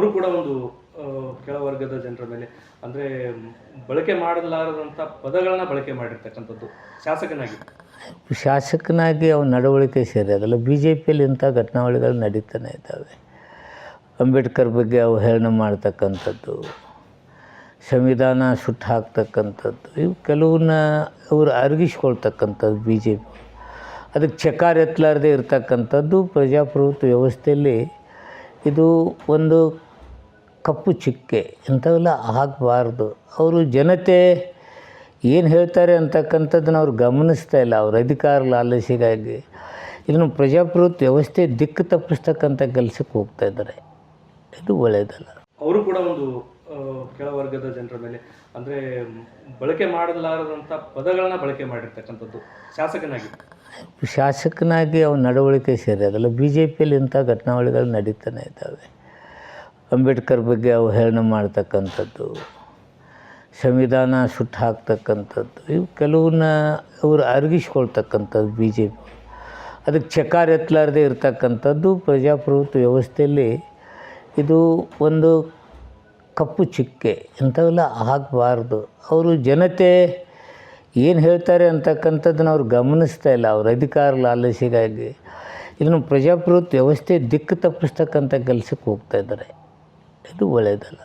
ಅವರು ಕೂಡ ಒಂದು ಕೆಳವರ್ಗದ ಜನರ ಮೇಲೆ ಅಂದರೆ ಬಳಕೆ ಮಾಡಲಾರದಂಥ ಪದಗಳನ್ನ ಬಳಕೆ ಮಾಡಿರ್ತಕ್ಕಂಥದ್ದು ಶಾಸಕನಾಗಿ. ಶಾಸಕನಾಗಿ ಅವನ ನಡವಳಿಕೆ ಸರಿ ಅದಲ್ಲ. ಬಿ ಜೆ ಪಿಯಲ್ಲಿ ಇಂಥ ಘಟನಾವಳಿಗಳು ನಡೀತಾನೆ ಇದ್ದಾವೆ. ಅಂಬೇಡ್ಕರ್ ಬಗ್ಗೆ ಅವಹೇಳನ ಮಾಡ್ತಕ್ಕಂಥದ್ದು, ಸಂವಿಧಾನ ಸುಟ್ಟು ಹಾಕ್ತಕ್ಕಂಥದ್ದು, ಇವು ಕೆಲವನ್ನ ಅವರು ಅರಗಿಸ್ಕೊಳ್ತಕ್ಕಂಥದ್ದು ಬಿ ಜೆ ಪಿ. ಅದಕ್ಕೆ ಚಕಾರ ಎತ್ತಲಾರದೆ ಇರತಕ್ಕಂಥದ್ದು ಪ್ರಜಾಪ್ರಭುತ್ವ ವ್ಯವಸ್ಥೆಯಲ್ಲಿ ಇದು ಒಂದು ಕಪ್ಪು ಚುಕ್ಕೆ. ಇಂಥವೆಲ್ಲ ಆಗಬಾರ್ದು. ಅವರು ಜನತೆ ಏನು ಹೇಳ್ತಾರೆ ಅಂತಕ್ಕಂಥದ್ದನ್ನು ಅವ್ರು ಗಮನಿಸ್ತಾ ಇಲ್ಲ. ಅವ್ರ ಅಧಿಕಾರ ಲಾಲಸೆಗಾಗಿ ಇದನ್ನು ಪ್ರಜಾಪ್ರಭುತ್ವ ವ್ಯವಸ್ಥೆ ದಿಕ್ಕು ತಪ್ಪಿಸ್ತಕ್ಕಂಥ ಕೆಲಸಕ್ಕೆ ಹೋಗ್ತಾ ಇದ್ದಾರೆ. ಇದು ಒಳ್ಳೆಯದಲ್ಲ. ಅವರು ಕೂಡ ಒಂದು ಕೆಳವರ್ಗದ ಜನರ ಮೇಲೆ ಅಂದರೆ ಬಳಕೆ ಮಾಡಲಾರದಂಥ ಪದಗಳನ್ನ ಬಳಕೆ ಮಾಡಿರ್ತಕ್ಕಂಥದ್ದು ಶಾಸಕನಾಗಿ. ಶಾಸಕನಾಗಿ ಅವನ ನಡವಳಿಕೆ ಸರಿ ಅದಲ್ಲ. ಬಿ ಜೆ ಪಿಯಲ್ಲಿ ಇಂಥ ಘಟನಾವಳಿಗಳು ನಡೀತಾನೆ ಇದ್ದಾವೆ. ಅಂಬೇಡ್ಕರ್ ಬಗ್ಗೆ ಅವಹೇಳನ ಮಾಡ್ತಕ್ಕಂಥದ್ದು, ಸಂವಿಧಾನ ಸುಟ್ಟು ಹಾಕ್ತಕ್ಕಂಥದ್ದು, ಇವು ಕೆಲವನ್ನ ಅವರು ಅರಗಿಸ್ಕೊಳ್ತಕ್ಕಂಥದ್ದು ಬಿ ಜೆ ಪಿ. ಅದಕ್ಕೆ ಚಕಾರ ಎತ್ತಲಾರದೆ ಇರತಕ್ಕಂಥದ್ದು ಪ್ರಜಾಪ್ರಭುತ್ವ ವ್ಯವಸ್ಥೆಯಲ್ಲಿ ಇದು ಒಂದು ಕಪ್ಪು ಚುಕ್ಕೆ. ಇಂಥವೆಲ್ಲ ಆಗಬಾರ್ದು. ಅವರು ಜನತೆ ಏನು ಹೇಳ್ತಾರೆ ಅಂತಕ್ಕಂಥದ್ದನ್ನು ಅವ್ರು ಗಮನಿಸ್ತಾ ಇಲ್ಲ. ಅವ್ರ ಅಧಿಕಾರ ಲಾಲಸೆಗಾಗಿ ಇದನ್ನು ಪ್ರಜಾಪ್ರಭುತ್ವ ವ್ಯವಸ್ಥೆ ದಿಕ್ಕು ತಪ್ಪಿಸ್ತಕ್ಕಂಥ ಕೆಲಸಕ್ಕೆ ಹೋಗ್ತಾ ಇದ್ದಾರೆ. ಇದು ಒಳ್ಳೆಯದಲ್ಲ.